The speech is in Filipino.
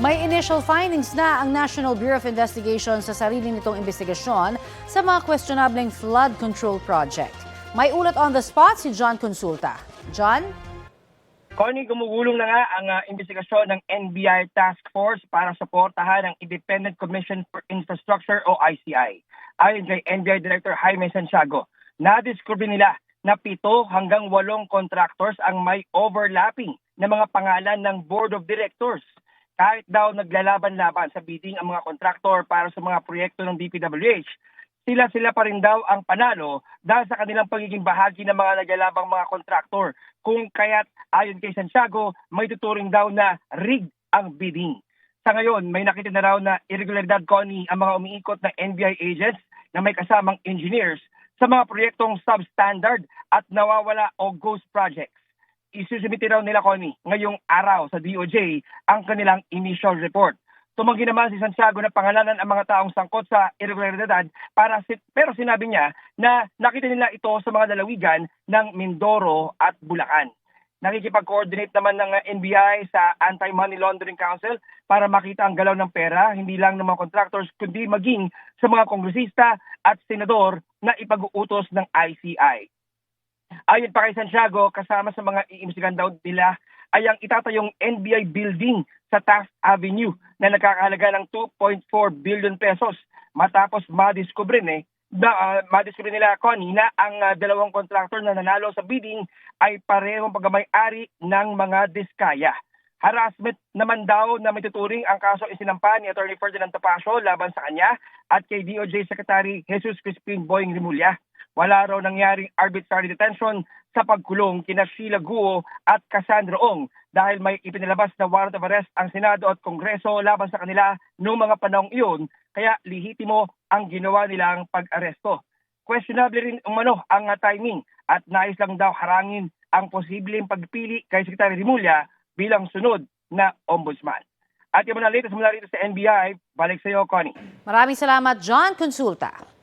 May initial findings na ang National Bureau of Investigation sa sarili nitong investigasyon sa mga questionableng flood control project. May ulat on the spot si John Consulta. John? Connie, gumugulong na nga ang investigasyon ng NBI Task Force para suportahan ang Independent Commission for Infrastructure o ICI. Ayon kay NBI Director Jaime Santiago, nadiskubre nila na 7 hanggang 8 contractors ang may overlapping na mga pangalan ng Board of Directors. Kahit daw naglalaban-laban sa bidding ang mga kontraktor para sa mga proyekto ng DPWH, sila pa rin daw ang panalo dahil sa kanilang pagiging bahagi ng mga naglalabang mga kontraktor. Kung kaya't ayon kay Santiago, may tuturing daw na rigged ang bidding. Sa ngayon, may nakita na raw na irregularidad, Connie, ang mga umiikot na NBI agents na may kasamang engineers sa mga proyektong substandard at nawawala o ghost projects. Isusumite raw nila, Connie, ngayong araw sa DOJ ang kanilang initial report. Tumanggi naman si Santiago na pangalanan ang mga taong sangkot sa irregularidad pero sinabi niya na nakita nila ito sa mga lalawigan ng Mindoro at Bulacan. Nakikipag-coordinate naman ng NBI sa Anti-Money Laundering Council para makita ang galaw ng pera, hindi lang ng mga contractors kundi maging sa mga kongresista at senador na ipag-uutos ng ICI. Ayon pa kay Santiago, kasama sa mga iimbestigahan daw nila ay ang itatayong NBI building sa Taft Avenue na nagkakahalaga ng 2.4 billion pesos matapos madiskubre nila, Connie, na ang 2 contractor na nanalo sa bidding ay parehong pagmamay-ari ng mga diskaya. Harassment naman daw na may tuturing ang kaso isinampa ni Atty. Ferdinand Topacio laban sa kanya at kay DOJ Secretary Jesus Crispin Boying Rimulya. Wala raw nangyaring arbitrary detention sa pagkulong kina Sheila Guo at Cassandra Ong dahil may ipinalabas na warrant of arrest ang Senado at Kongreso laban sa kanila noong mga panahong iyon, kaya lehitimo ang ginawa nilang pag-aresto. Questionable rin umano ang timing at nais lang daw harangin ang posibleng pagpili kay Secretary Rimulya bilang sunod na ombudsman. At yung mga latest mula rito sa NBI, balik sa iyo, Connie. Maraming salamat, John Consulta.